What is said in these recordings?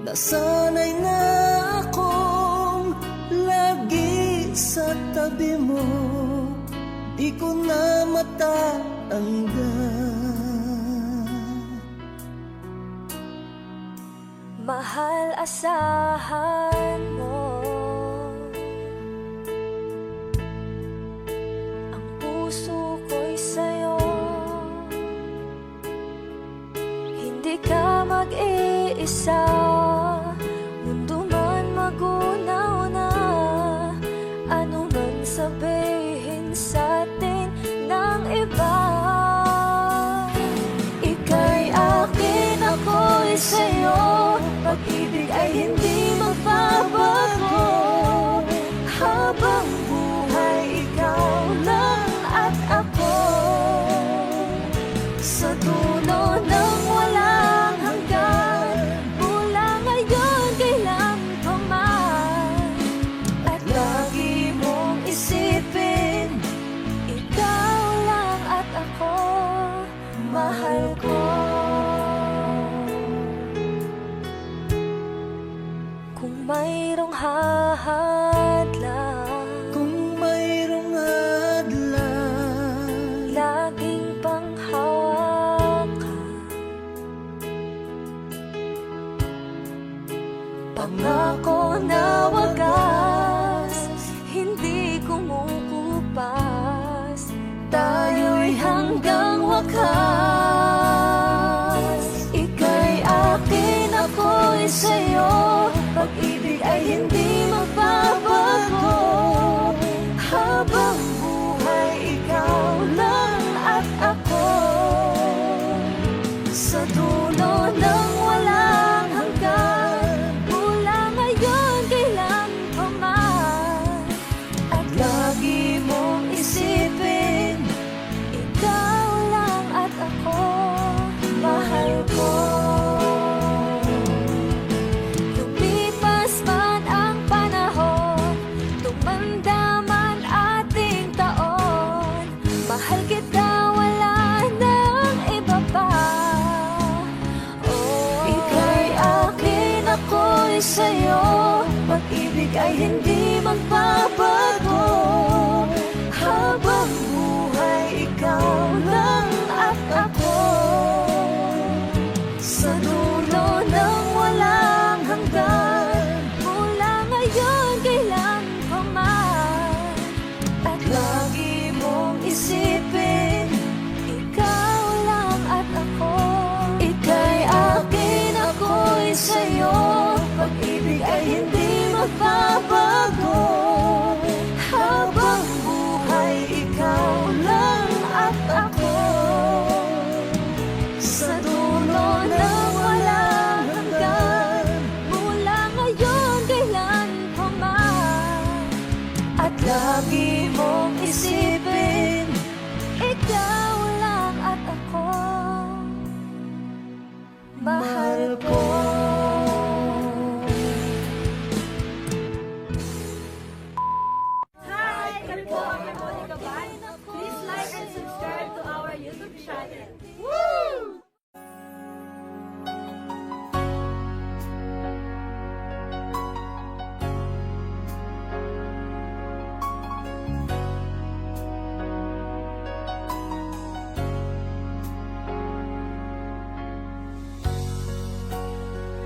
Nasanay na akong lagi sa tabi mo, di ko na matanggal. Mahal, asahan mo ang puso ko'y sa'yo. Hindi ka mag-iisa, mundo man magunaw na, ano man sabihin sa'tin ng iba. Ika'y akin, ako'y sa'yo, pag-ibig ay hindi magbabago. Habang buhay, ikaw lang at ako, sa dulo ng walang hanggan, mula ngayon kailan pa man. At lagi mong isipin, ikaw lang at ako, mahal ko. Kung mayroong hahadlang, Kung mayroong hadlang, laging panghawakan, pangako na wagas, hindi kumukupas, tayo'y hanggang wakas. Ika'y akin, ako'y sa'yo, pag-ibig ay hindi magbabago. Habang buhay, ikaw lang at ako, sa dulo ng walang hanggan, mula ngayon kailan pa man. At lagi mong isipin, ikaw lang at ako, mahal ko. Lumipas man ang panahon, tumanda man ating taon, mahal kita, wala nang iba pa. Oh, ika'y akin, ako'y sa'yo, pag-ibig ay hindi magbabago. Habang buhay, ikaw lang at ako, sa dulo ng walang hanggan, mula ngayon kailan pa man. At lagi mong isipin, ikaw lang at ako. Ika'y akin, ako'y sa'yo, pag-ibig ay hindi magbabago. Habang buhay, ikaw lang at ako, sa dulo ng walang hanggan, mula ngayon kailan pa man. At lagi mong isipin, ikaw lang at ako, mahal ko. Hi! Kami po ang Monica Ban. Please like and subscribe to our YouTube channel. Woo!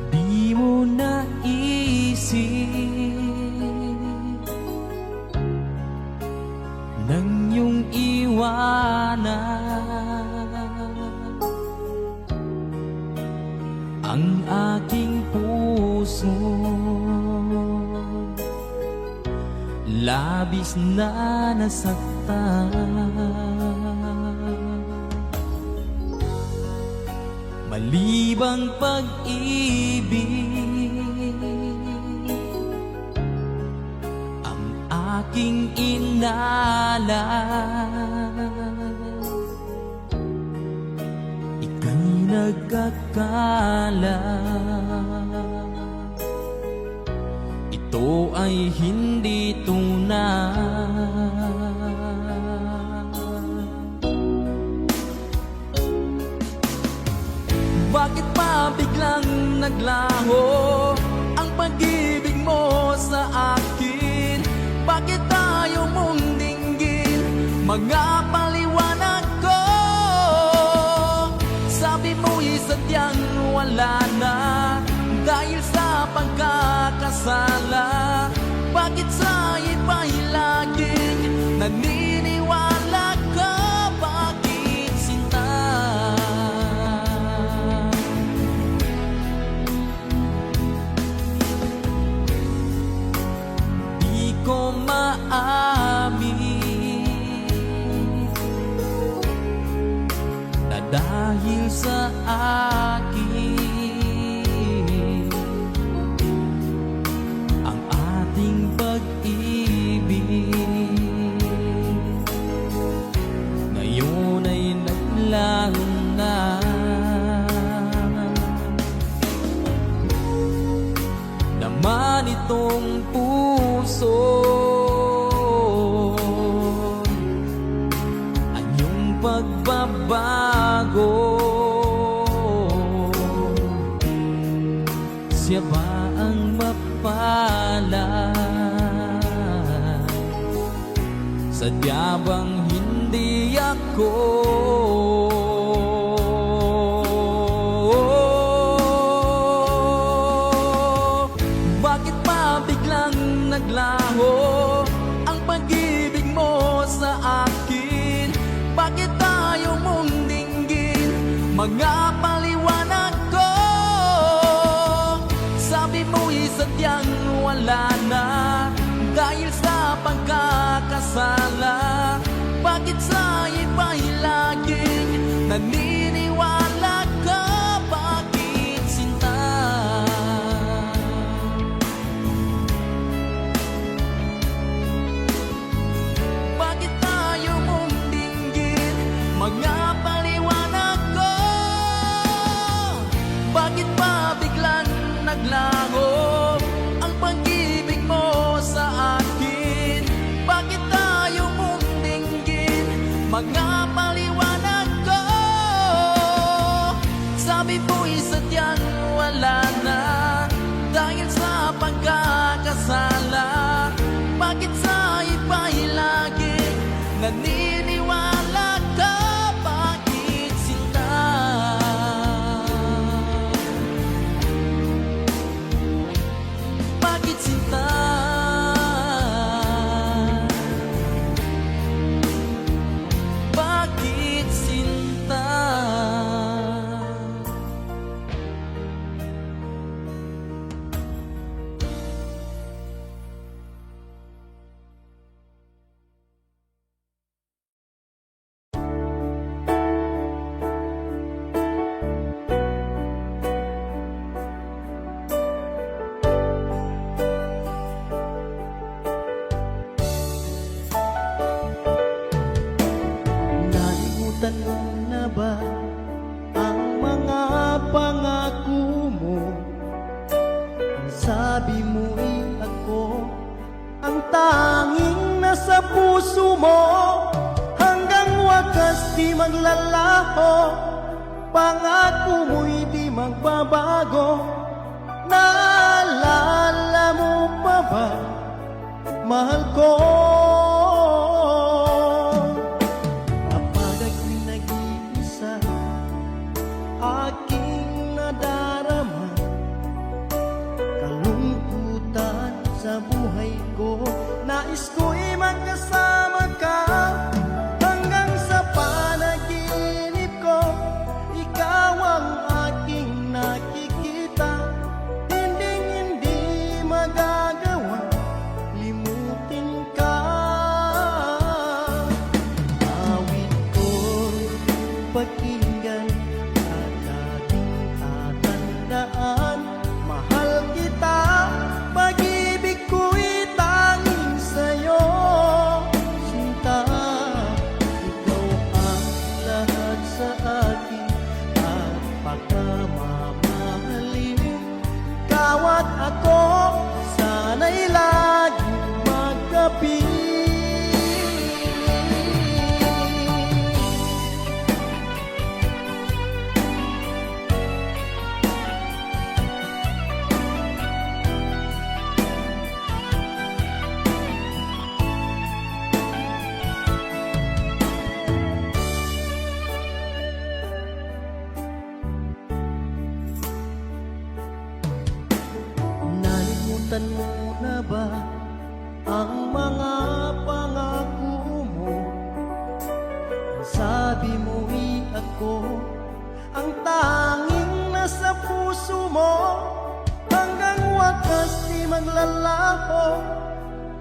di mo naisip nang iyong iwanan ang aking puso, labis na nasaktan. Malibang pag-ibig ang aking inalas, ika'y nagkakala. Ito ay hindi tunay. Bakit pa biglang naglaho ang pag-ibig mo sa akin. Bakit tayo mong dinggin, mga paliwanag ko? Sabi mo'y sadyang wala na dahil sa pagkakasala. Bakit sa iba'y laging naniniwala ka? Bakit sinta? Di ko maamin na dahil sa akin ang ating pag-ibig ngayon ay naglaho na. Naman itong puso anyong pagbabago. Siya ba ang mapalad? Sadya bang hindi ako? Bakit pa biglang naglaho ang pag-ibig mo sa akin? Bakit tayo mong dinggin, mga paliwanag ko? Sabi mo'y sadyang wala na dahil sa pagkakasala. Bakit sa iba'y laging naniniwala ka? Bakit sinta? Bakit tayo mong dinggin, mga paliwanag ko? Bakit pa biglang naglaho ang pag-ibig mo sa akin? Bakit tayo mong dinggin, mga paliwanag ko? Sabi mo'y sadyang wala na dahil sa pagkakasala. Bakit sa iba'y laging naniniwala ka? Bakit sinta? Bakit sinta? Bakit sinta? Nalimutan mo na ba ang mga pangako mo? Ang sabi mo'y ako ang tanging nasa puso mo. Hanggang wakas di maglalaho, pangako mo'y di magbabago. Naalala mo pa ba, mahal ko? Kapag ako'y nag-iisa, aking nadarama kalungkutan sa buhay ko. Nais ko'y magkasama ka hanggang sa panaginip ko. Ikaw ang aking nakikita, hindi magagawa limutin ka. Awit ko'y pakinggan at ating tatandaan. Mahal kita, pag-ibig ko'y tanging sa'yo. Sinta, ikaw ang lahat sa akin at pagkamamahalin. Ikaw at ako, sana'y laging magkapiling. Nasaktan mo na ba ang mga pangako mo? Sabi mo'y ako ang tanging nasa puso mo. Hanggang wakas di maglalaho,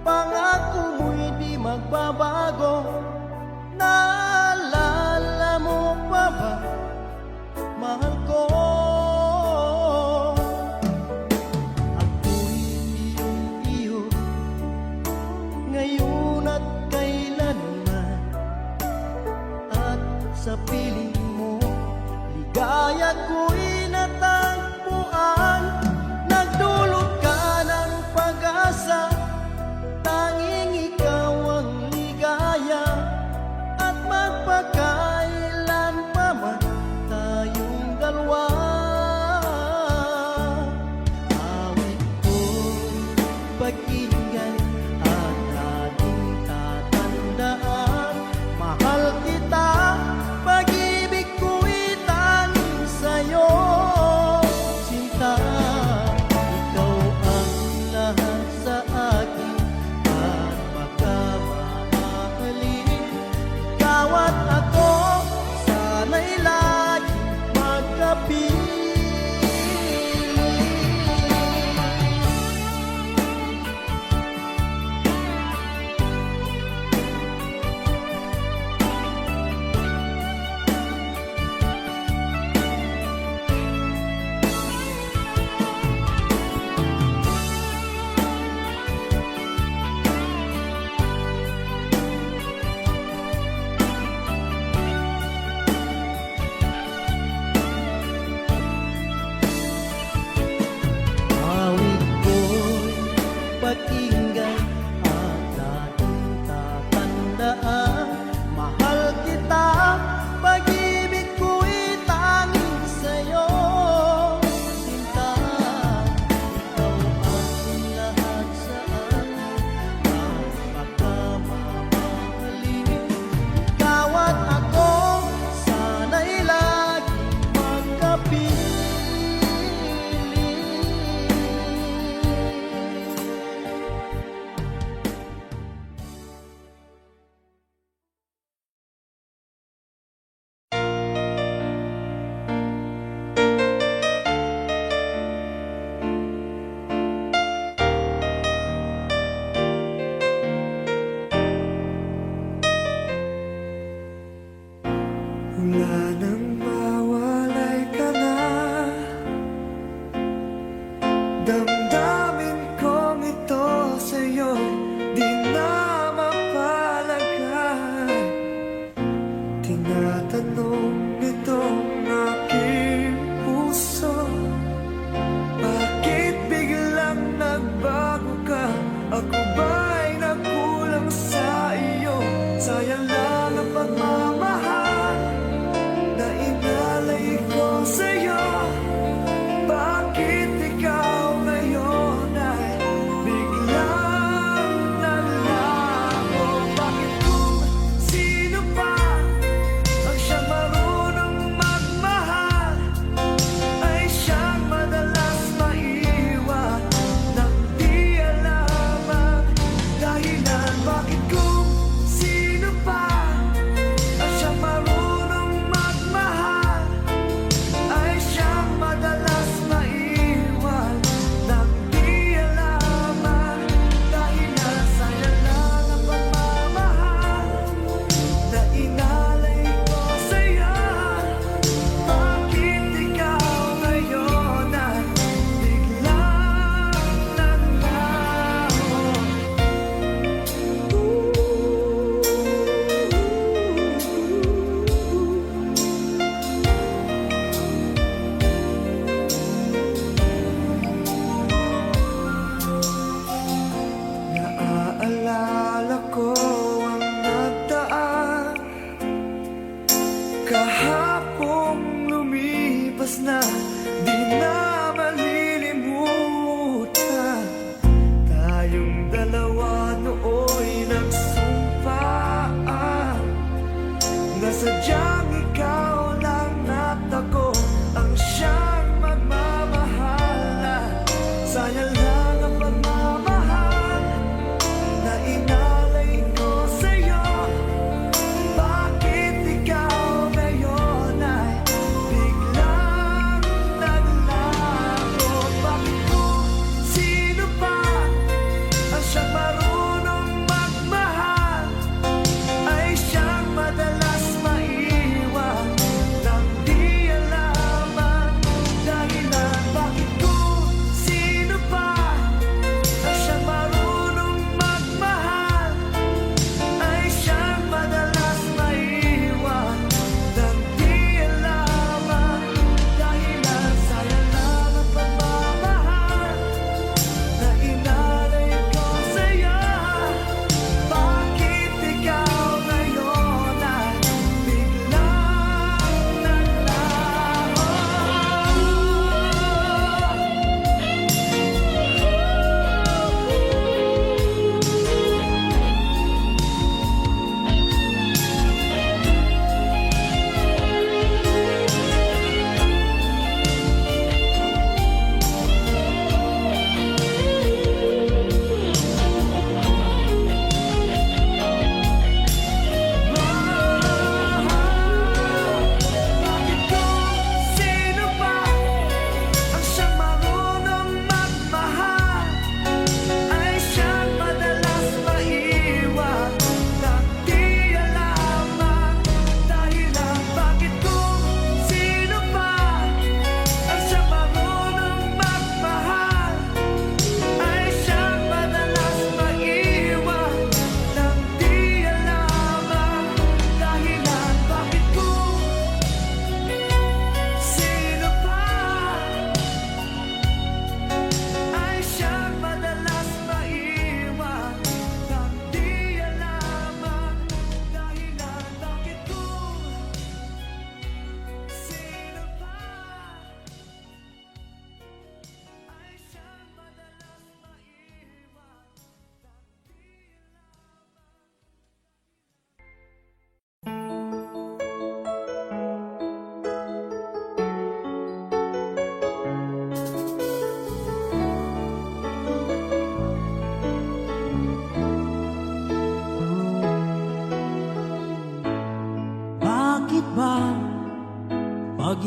pangako mo'y di magbabago. Naalala mo pa ba, mahal ko? Ako'y iyong-iyo, ngayon at kailanman. At sa piling mo, ligaya ko'y natagpuan. Nagdulot ka ng pag-asa, tanging ikaw ang ligaya.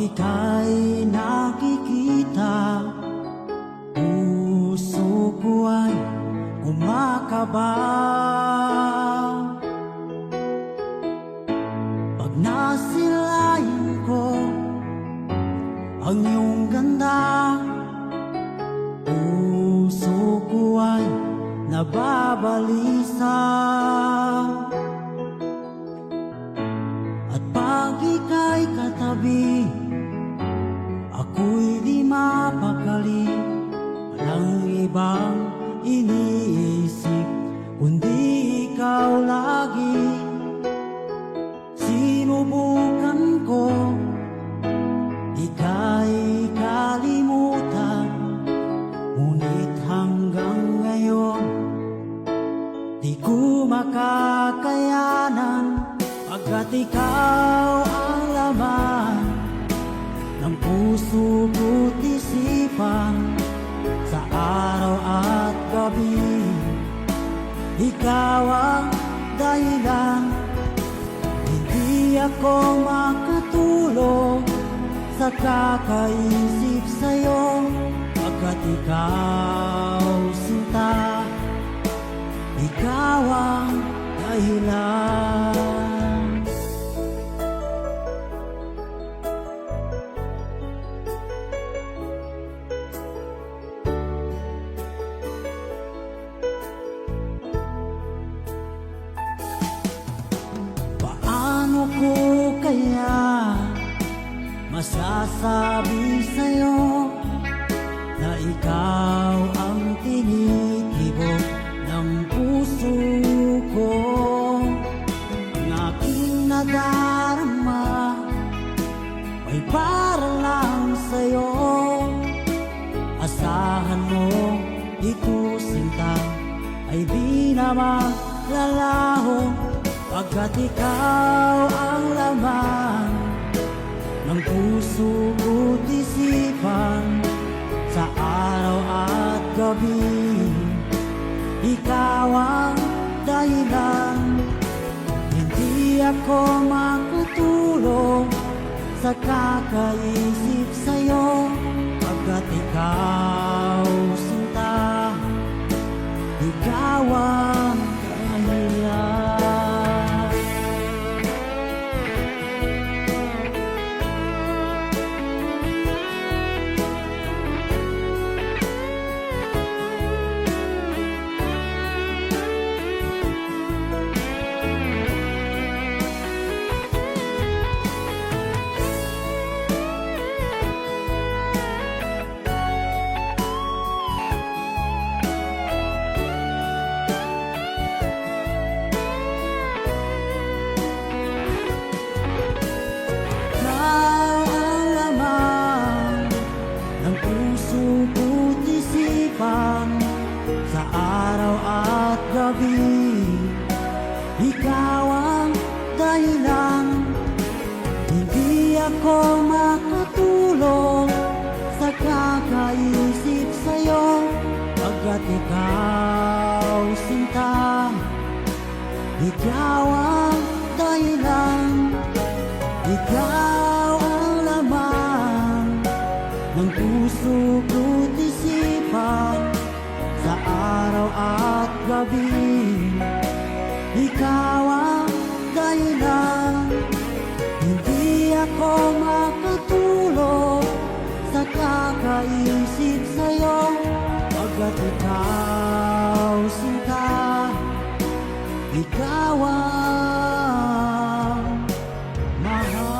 ika'y nakikita, puso ko ay kumakaba. Pag nasilayan ko ang iyong ganda, puso ko ay nababalisa. At pag ika'y katabi, ako'y di mapakali. Walang ibang iniisip kundi ikaw lagi. Sinubukan ko ika'y kalimutan, ngunit hanggang ngayon di ko makakayanan. Pagkat ikaw ang laman ng puso ko't isipan, sa araw at gabi ikaw ang dahilan. Hindi ako makatulog sa kakaisip sa'yo, pagkat ikaw sinta, ikaw ang dahilan. Paano ko kaya masasabi sa'yo na ikaw ang tinitibok ng puso ko? Ang aking nadarama ay para lang sa'yo. Asahan mo ito sinta ay di na maglalaho, pagkat ikaw ang laman ng puso ko't isipan, sa araw at gabi ikaw ang dahilan. Hindi ako makatulog sa kakaisip sa'yo, pagkat ikaw sinta, ikaw ang dahilan. Sa araw at gabi ikaw ang dahilan. Hindi ako makatulog sa kakaisip sa'yo, pagkat ikaw sinta, ikaw ang dahilan. Ikaw ang laman ng puso ko't isipan, sa araw at gabi ikaw ang dahilan. Hindi ako makatulog sa kakaisip sa'yo, pagkat ikaw sinta, ikaw ang mahal.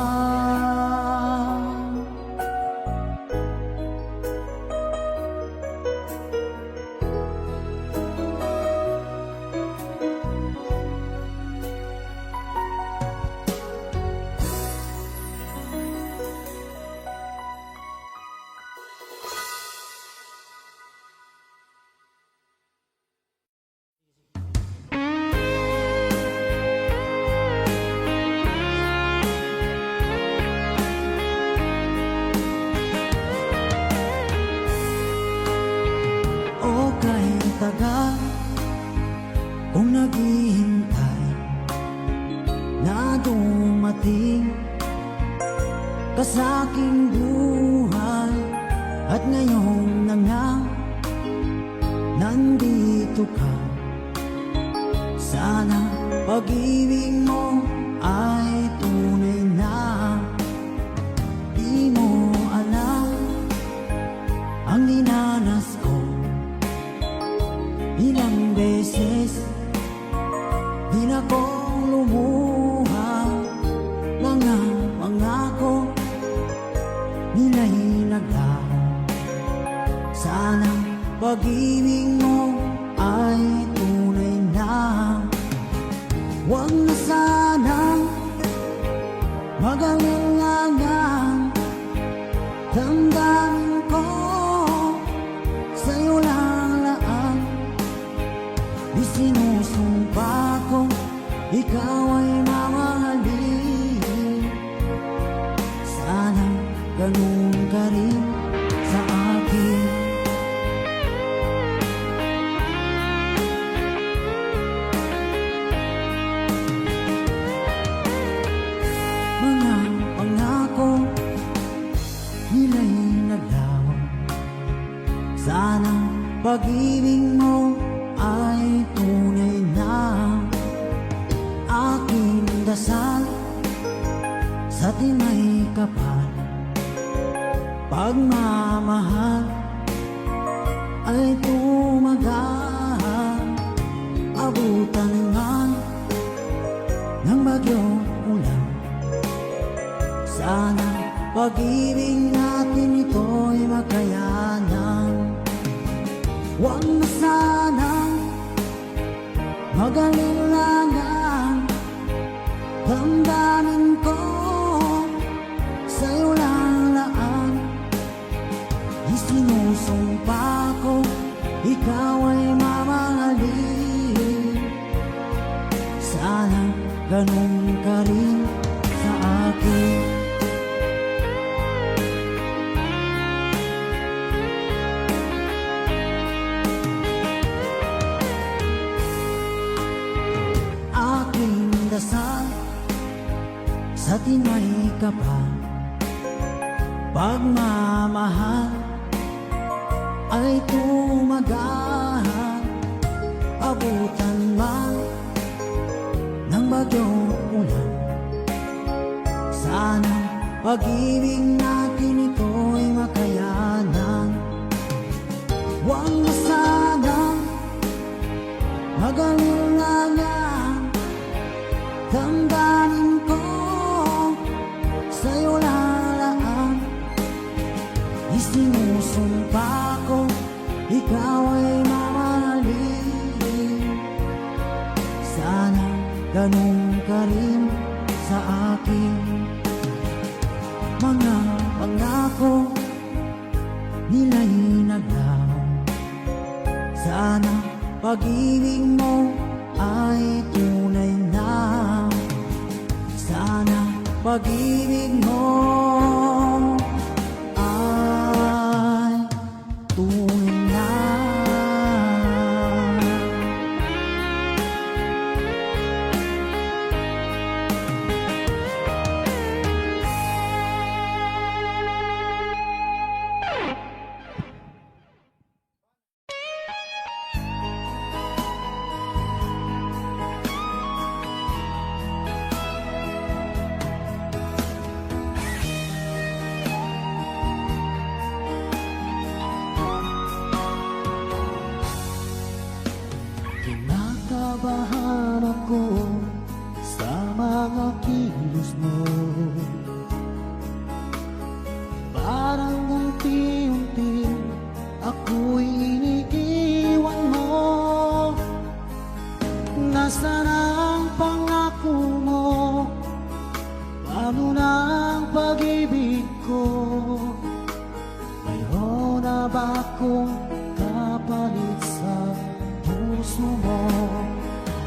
ngayon na nga nandito ka. Sana pag-ibig mo ay tunay na. Di mo alam ang dinanas ko. Ilang beses din akong lumuha. Mga pangako nila'y naglaho. Sana pag-ibig mo ay tunay na. Huwag na sanang mag-alinlangan. Damdamin ko sa'yo lang laan. Di sinusumpa ko ikaw ay mamahalin. Sana ganun ka rin sa akin. Mga pangako nila'y naglaho. Sana pag-ibig mo ay tunay na. Aking dasal sa tinay kapal. Pagmamahal ay tumagal. Abutan nga ng bagyong ulan. Sana pag-ibig natin ito'y makayanan. Huwag na sanang mag-alinlangan. Damdamin ko sa'yo lang laan. Di sinusumpa ko ikaw ay mamahalin. Sana ganun ka rin sa akin. Aking dasal sa tinay kapal. Pagmamahal ay tumagal. Abutan man ng bagyong ulan. Sana pag-ibig natin ito'y makayanan. Huwag na sanang mag-alinlangan. Damdamin ko sa'yo lalaan. Isinusumpa ko ikaw ay mamahalin. Sana ganun ka rin sa akin. Mga pangako nila'y naglaho. Sana pag-ibig mo ay tunay na. Sana pag-ibig mo ay tunay na. Kinakabahan ako sa mga kilos mo. Parang unti-unti ako'y iniiwan mo. Nasaan ang pangako mo? Paano na ang pag-ibig ko? Mayroon na ba akong kapalit sa puso mo?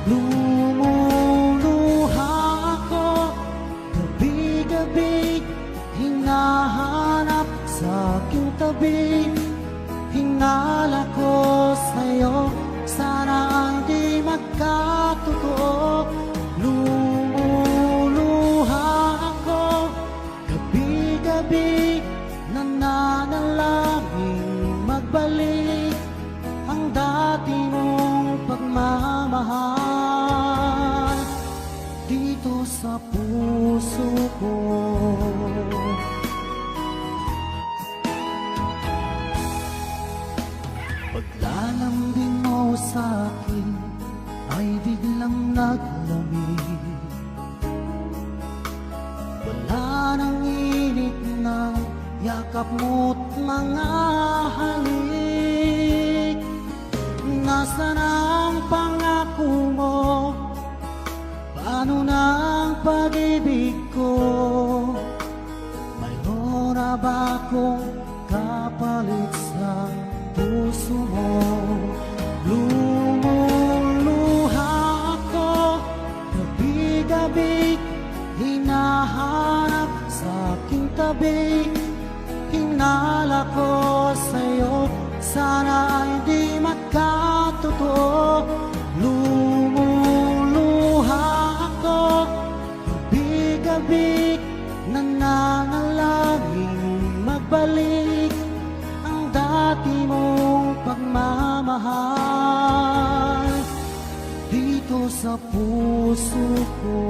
Lumuluha ako gabi-gabi, hinahanap sa aking tabi. Hinala ko sa'yo, sana hindi magkatotoo. Lumuluha ako gabi-gabi, nananalangin magbalik ang dati mong pagmamahal dito sa puso ko. Paglalambing mo sa akin ay biglang naglamig. Wala nang init ng yakap mo't mga halik. Nasaan ang pangako mo? Paano na ang pag-ibig ko? Mayroon na ba akong kapalit sa puso mo? Lumuluha ako, gabi-gabi hinahanap sa aking tabi. Hinala ko sa'yo, sana ay di magkatotoo. Lumuluha ako, gabi-gabi nananalangin magbalik ang dati mong pagmamahal dito sa puso ko.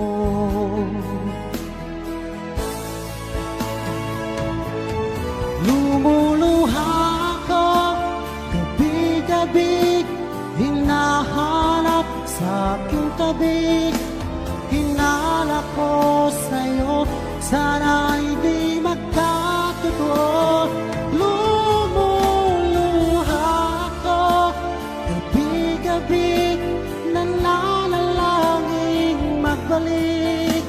Lumuluha ako, gabi-gabi hinahanap sa aking tabi. Hinala ko sa'yo, sana ay di magkatotoo. Lumuluha ako, gabi-gabi nananalangin magbalik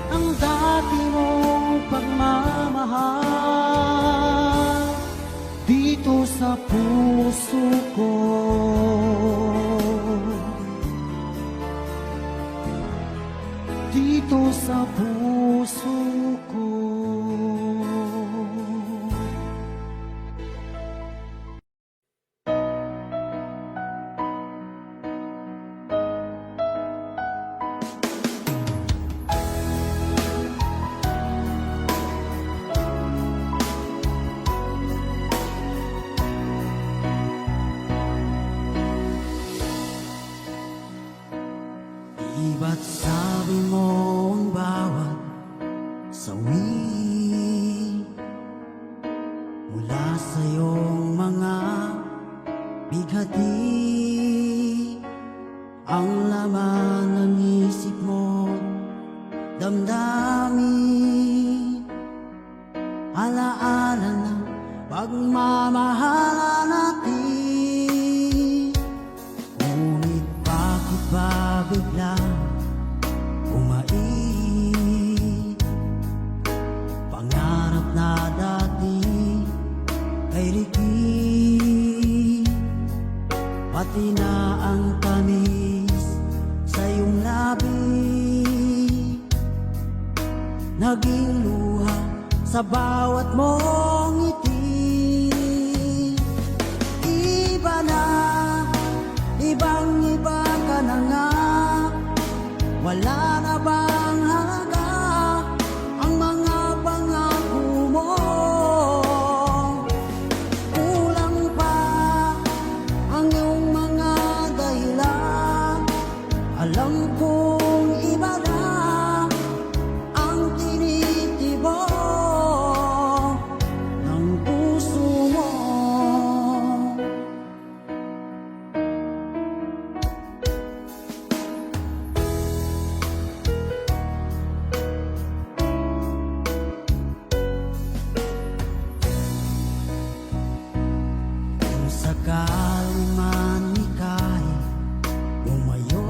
ang dati mong pagmamahal dito sa puso ko. Dito sa puso ko. Di ba't sabi mo ang bawat sawi mula sa iyong mga bighati ang laman ng isip mo, damdamin, alaala ng pagmamahalan natin. Ngunit bakit ba biglang umait? Pangarap na dati kay Ricky, pati na ang tamis sa iyong labi, naging luha sa bawat mong ngiti. Iba na, ibang-iba ka na nga, wala na bang halaga ang mga pangako mo? Kulang pa ang iyong mga dahilan, alam kong iba na ang tinitibok ng puso mo. Kung sakali man ika'y umayo,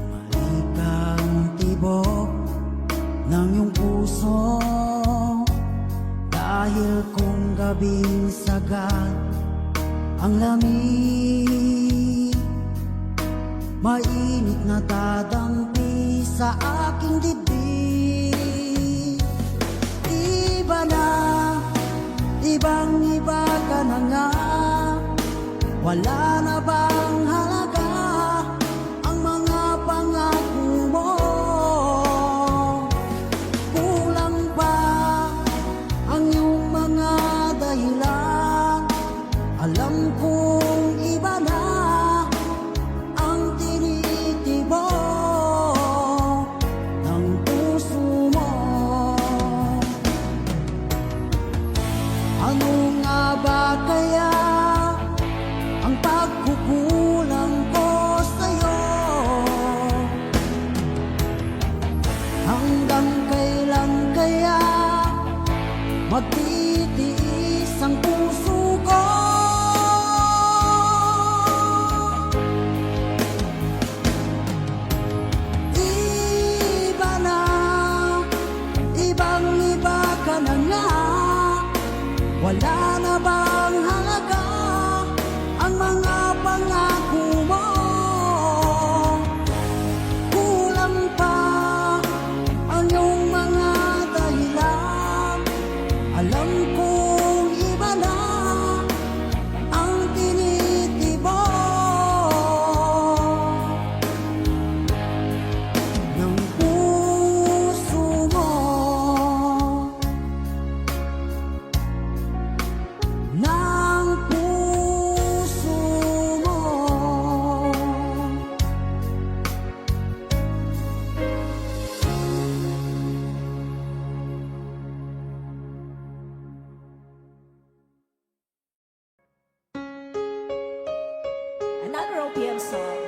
malikang tibok ng iyong puso, dahil kung gabing sagad ang lamig, mainit na dadampi sa aking dibdib. Iba na, ibang-iba ka na nga, wala na bang halaga ang mga pangako mo? Kulang pa ang iyong mga dahilan, nga ba kaya ang pagkukulang ko sa'yo? Hanggang kailan kaya magtitiis ang puso ko? Iba na, ibang-iba ka na nga. Wala na bang halaga ang mga pangako mo? Kulang pa ang iyong mga dahilan. Alam kong iba na ang tinitibok ng puso mo, ng puso mo. Another OPM song.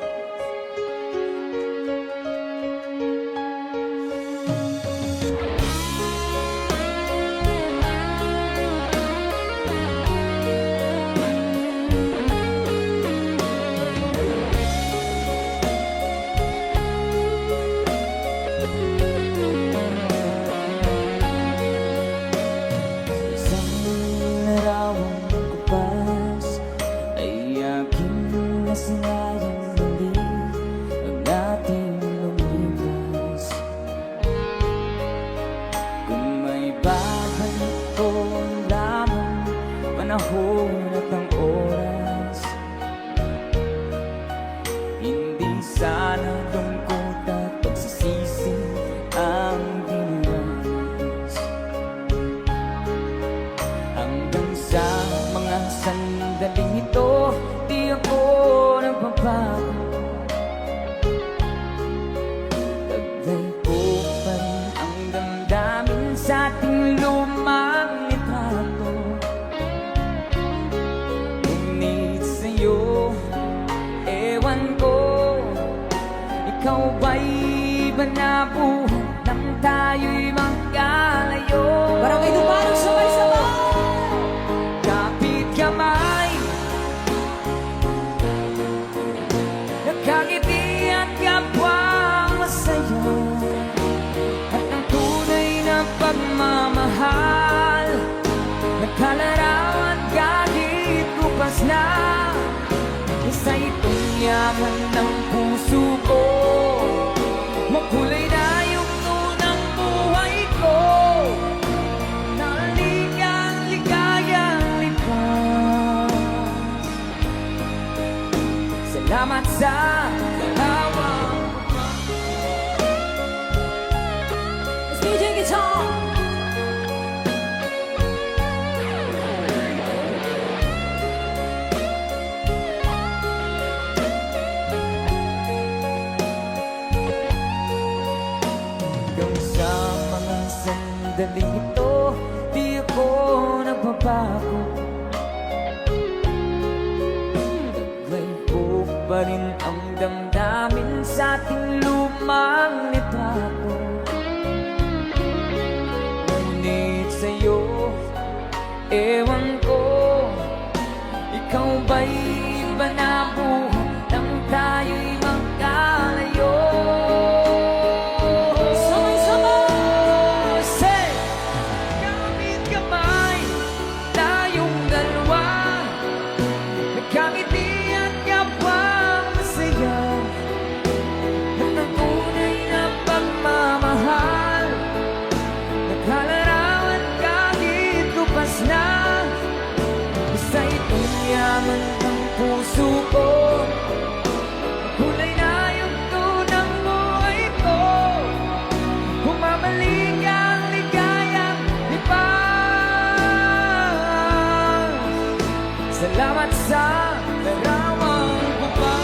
Isang larawang magkupas ay aking nasinayang muli ang ating lumipas. Kung may babalik ko lamang panahon at ang oras, hindi sana lungkot at pagsisisi ang dinanas. Hanggang sa mga sandaling ito, di ako nagbabago. Taglay ko pa rin ang damdamin sa ating lumang litrato. Ngunit sa'yo, ewan ko, ikaw ba'y iba na buhay nang tayo'y magkalayo? Barangay Dumarang sabay-sabay. Kapit kamay, nakangiti at kapwang masaya, at ang tunay na pagmamahal, nagkalarawan kahit kupas na. Isa itong yaman ng puso ko, makulay na yung unang buhay ko. Naligang ligayang lipas. Salamat sa larawang Let's DJ guitar. hanggang sa mga sandaling ito, di ako nagbabago. Taglay ko pa rin ang damdamin sa ating lumang litrato. Ngunit sa'yo, ewan ko, ikaw ba'y iba na buhay nang tayo'y magkalayo? Sabay-sabay. Say, kapit kamay, tayong dalawa, nagkangiti at kapwang masaya, at ang tunay na pagmamahal, nagkalarawan kahit lupas na. Isa itong yaman ng puso ko, kulay na yung tunang buhay ko. Bumabalik ang ligayang lipas. Salamat sa larawang bubay.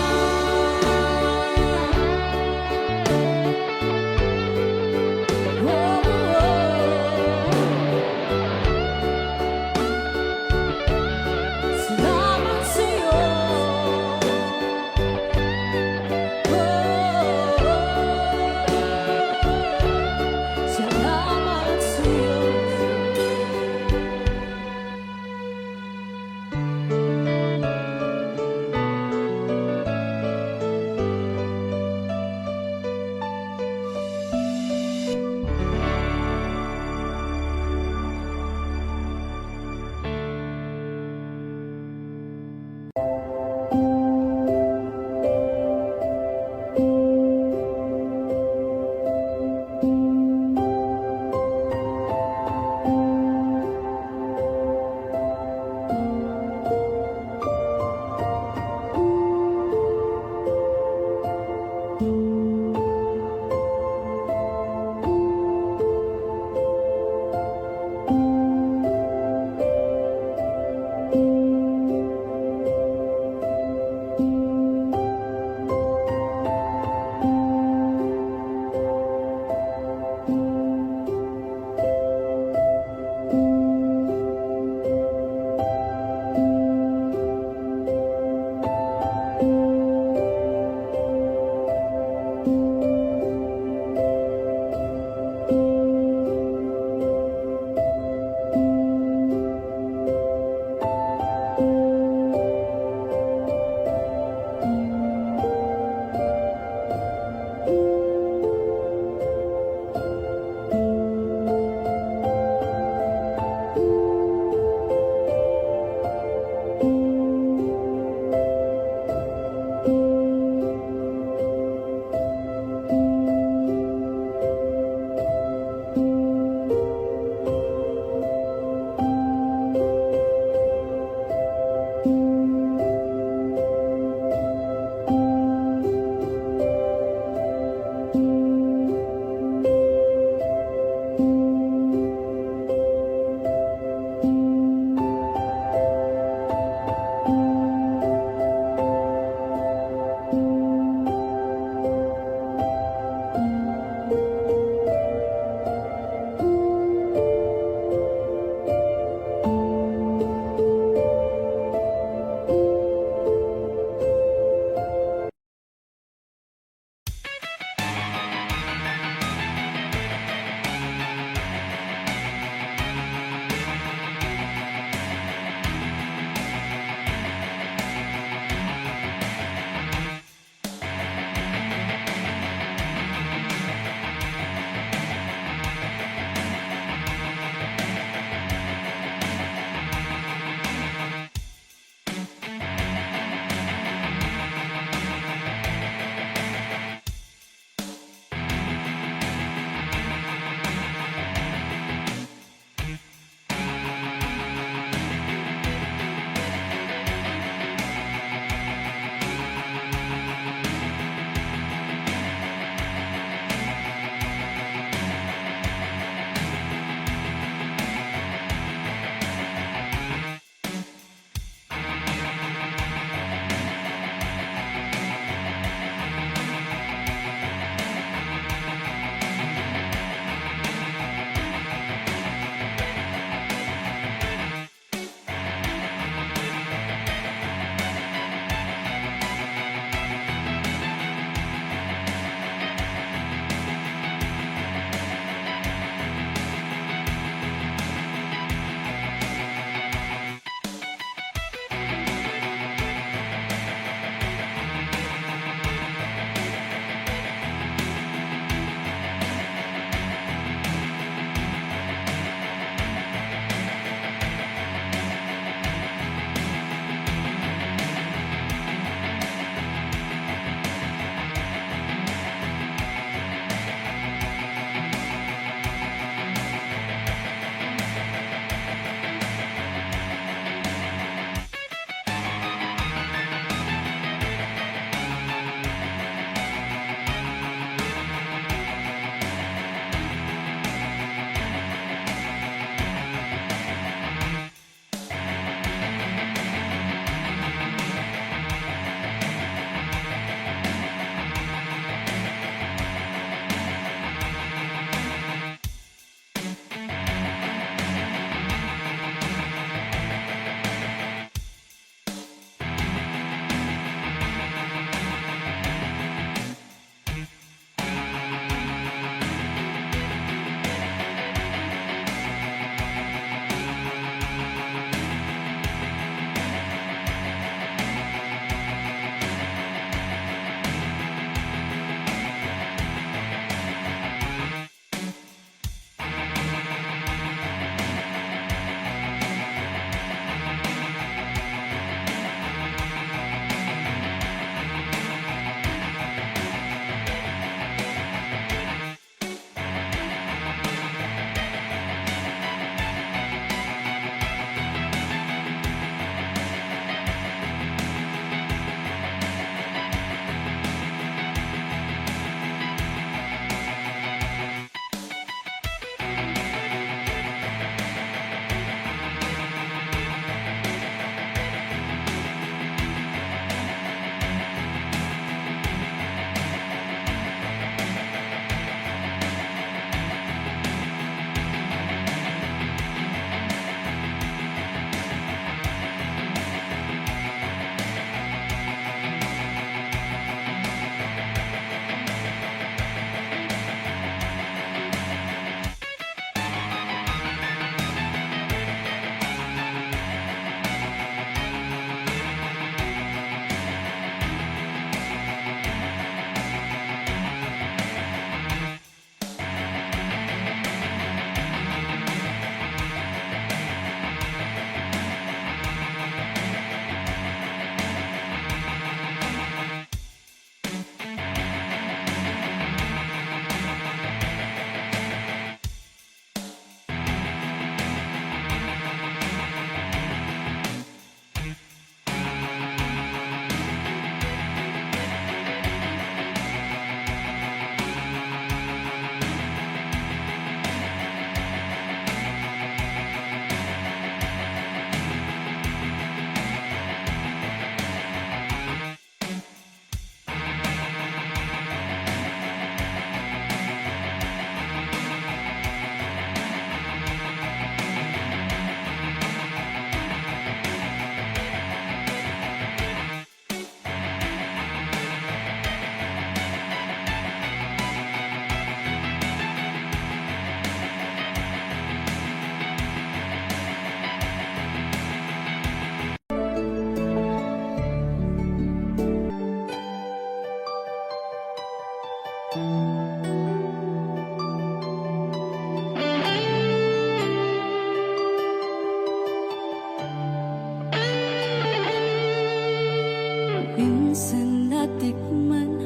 minsan natikman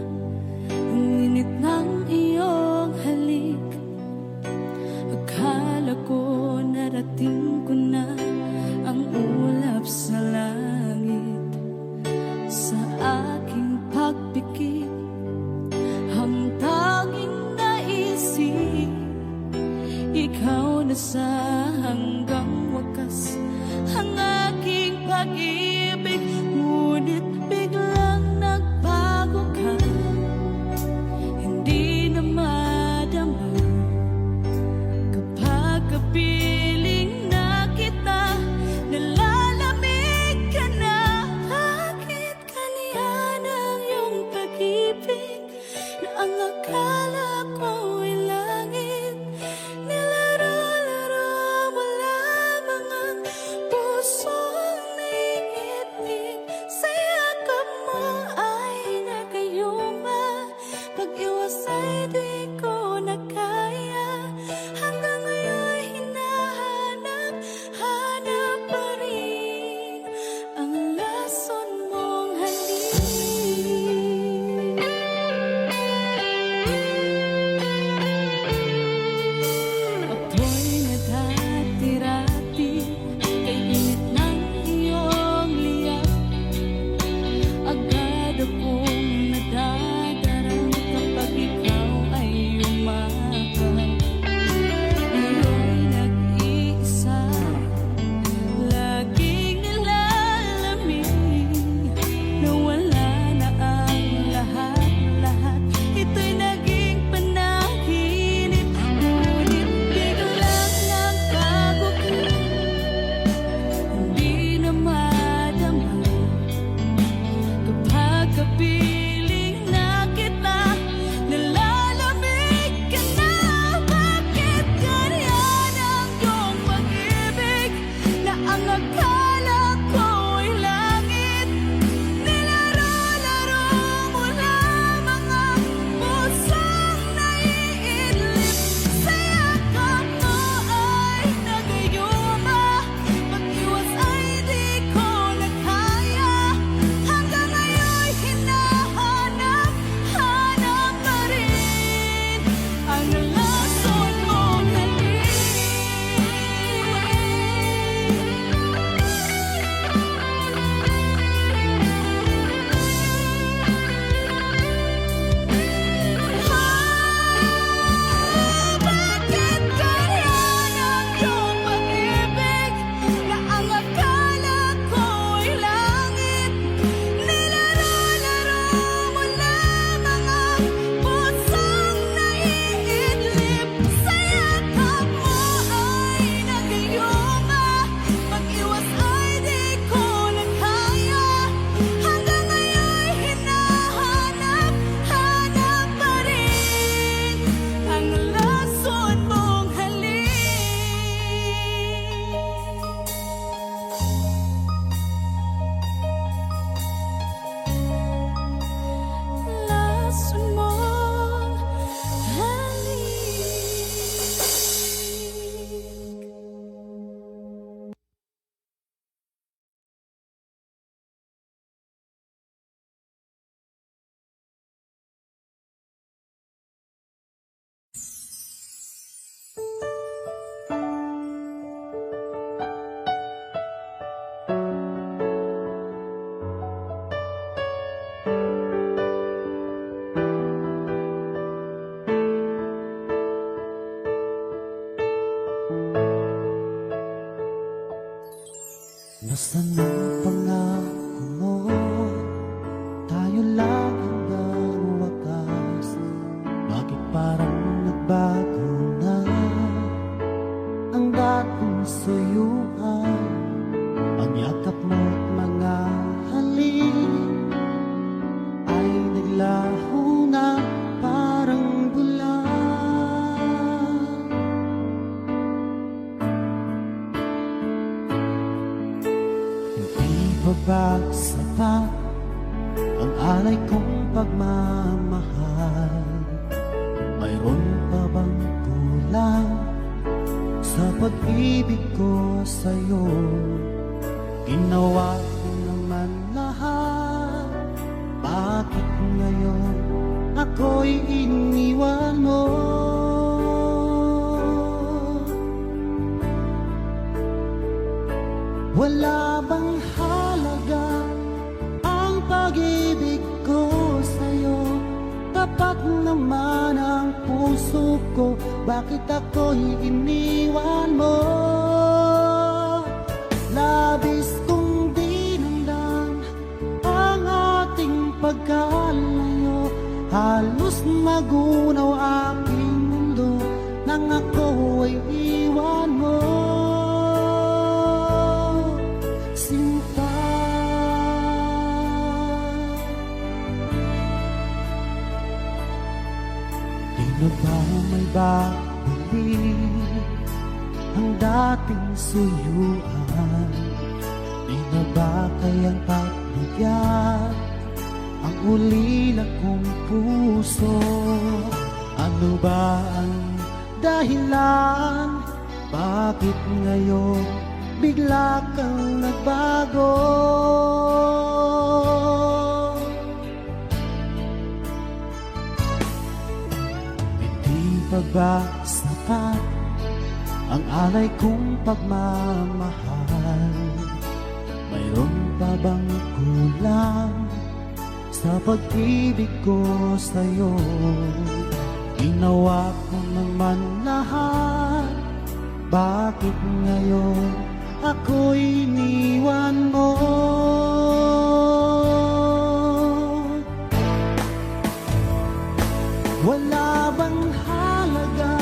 ang init ng iyong halik. Akala ko narating ko na ang ulap sa langit. Sa aking pagpikit, ang tanging naisip, ikaw na sa hanggang wakas ang aking pag-ibig. Ngunit biglang nagbago ka, hindi na madama kapag kapiling na kita, nalalamig ka na. Bakit kaniyan ang iyong pag-ibig na ang akala ko ay langit? Nilaro-laro mo lamang ang pusong naiibig. Sa yakap mo ay nagayuma, pag-iwas ay di ko na kaya. Hanggang ngayon hinahanap, hanap pa rin ang lason mong halik. Ako'y nadati-rati kay init ng iyong liyap. Agad akong nadadarang kapag ikaw ay umakap. Iyo'y nag-iisa, laging nilalamig, nawala na ang lahat-lahat. Ito'y naging panaginip, ngunit biglang nagbago ka, hindi na madama kapag kapiling na kita, nalalamig ka na. Bakit ganyan ang iyong pag-ibig na ang akala ko ay langit? Nilaro-laro mo lamang ang pusong naiidlip. Sa yakap mo ay nagayuma, pag-iwas ay di ko na kaya. Hanggang ngayon hinahanap, hanap pa rin ang lason mong halik. Bakit ganyan ang iyong pag-ibig na ang akala ko ay langit? Nilaro-laro mo lamang ang pusong naiidlip. Sa yakap mo ay nagayuma, pag-iwas ay di ko na kaya. Hanggang ngayon hinahanap, hanap pa rin ang lason mong halik. Lason mong halik. Nasaan ang pangako mo? Tayo lang hanggang wakas. Bakit parang nagbago na ang dating suyuan? Ang yakap mo't mga halik ay naglaho na parang bula. Hindi ba bagsapat ang alay kong pagmamahal? Mayroon pa bang kulang sa pag-ibig ko sa'yo? Ginawa ko naman lahat ako'y iniwan mo. Wala bang halaga ang pag-ibig ko sa'yo? Tapat naman ang puso ko, bakit ako'y iniwan mo? Labis kong dinamdam ang ating pagkalayo, halos magunaw aking mundo nang ako ay iwan mo. Sinta, di na ba may babalik ang dating suyuan? Di na ba kayang pagbigyan ang ulila kong puso? Ano ba ang dahilan? Bakit ngayon bigla kang nagbago? Hindi pa ba sapat ang alay kong pagmamahal? Mayroon pa bang kulang sa pag-ibig ko sa'yo? Ginawa ko naman lahat, bakit ngayon ako'y iniwan mo? Wala bang halaga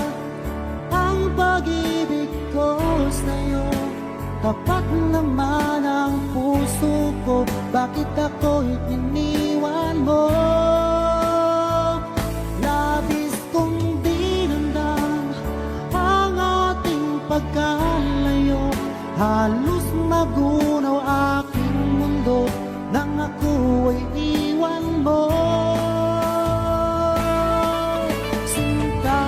ang pag-ibig ko sa'yo? Tapat naman ang puso ko, bakit ako'y iniwan mo? Labis kong dinamdam ang ating pagkalayo, halos magunaw aking mundo nang ako ay iwan mo. Sinta,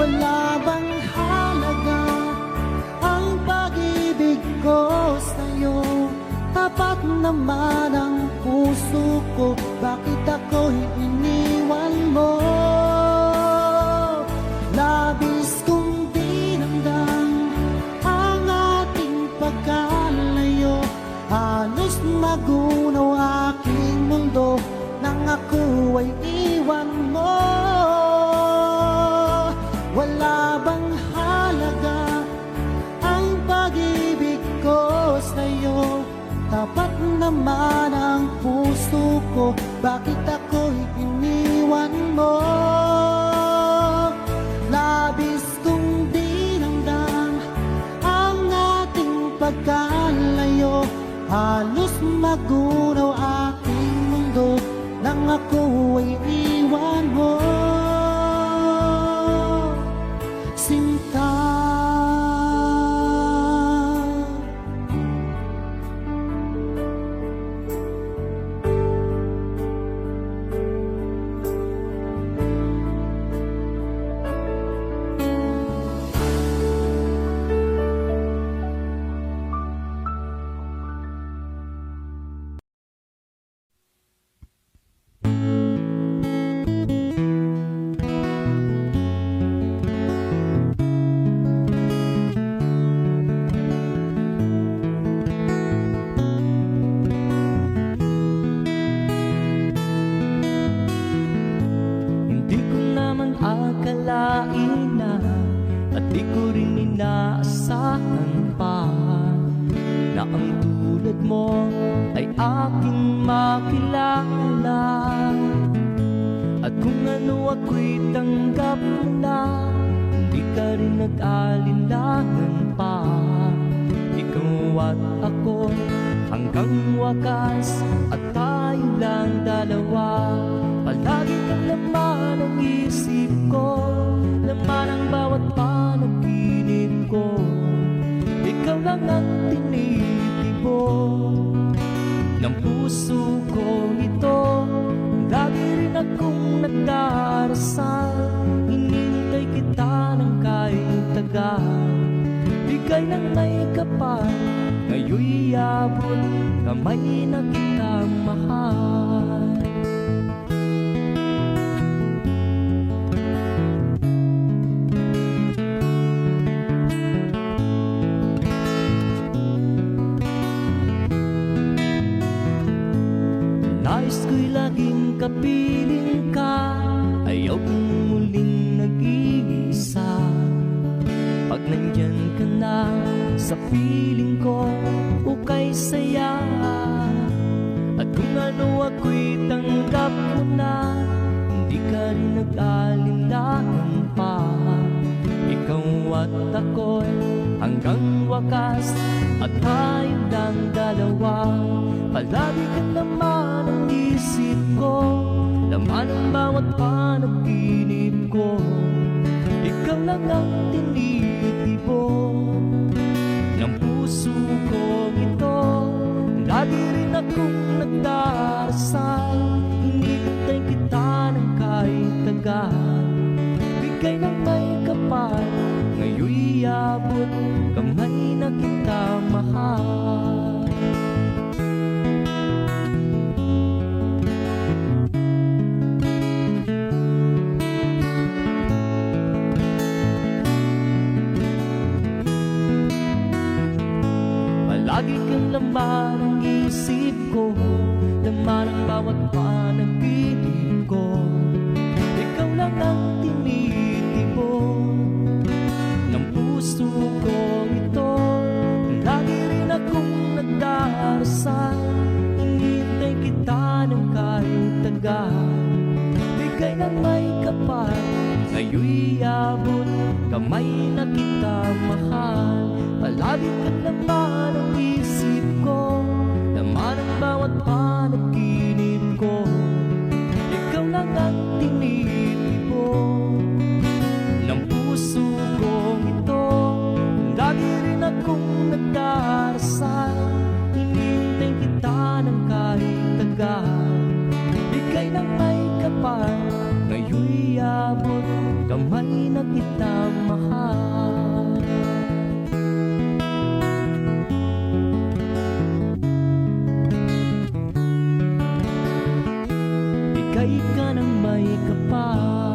wala bang halaga ang pag-ibig ko sa'yo? Tapat naman ang puso ko, bakit ako'y iniwan mo? Labis kong dinamdam ang ating pagkalayo, halos magunaw aking mundo nang ako ay iwan mo. Wala bang halaga ang pag-ibig ko sa'yo? Tapat naman ang puso ko, bakit ako'y iniwan mo? Labis kong dinamdam ang ating pagkalayo, halos magunaw aking mundo nang ako ay iwan mo. Sinta, akalain na at di ko rin inaasahan pa na ang tulad mo ay aking makilala. At kung ano ako'y tanggap mo na, hindi ka rin nag-alinlangan pa. Ikaw at ako hanggang wakas, at tayo lang dalawa. Palagi kang laman ang isip ko, puso ko ito. Lagi rin akong nagdarasal, hinintay kita ng kahit tagal. Bigay ng may kapal, ngayon'y abot kamay na kita mahal. Nais ko'y laging kapiling ka, ayaw kong muling nag-iisa. Pag nandyan ka na sa piling ko, ukay saya. At kung ano ako'y tanggap mo na, hindi ka rin nag-alinlangan pa. Ikaw at ako'y hanggang wakas, at tayong lang dalawa. Palagi ka naman ang isip ko, laman ang bawat panaginip ko. Ikaw lang ang tinitibok ng puso ko ito. Lagi rin akong nagdarasal, hinintay kita ng kahit tagal. Bigay ng may kapal, ngayon'y abot kamay na kita mahal. Lagi kang laman ang isip ko, laman ang bawat panaginip ko. Ikaw lang ang tinitibok ng puso ko ito. Lagi rin akong nagdarasal, hinintay kita ng kahit tagal. Bigay ng may kapal, ngayon'y abot kamay na kita mahal. Palagi ka naman ang isip ko, laman ang bawat panaginip ko. Ikaw lang ang tinitibok ng puso ko ito. Lagi rin akong nagdarasal, hinintay kita ng kahit tagal. Bigay ng may kapal, ngayon'y abot kamay na kita mahal. Bigay ka ng may kapal,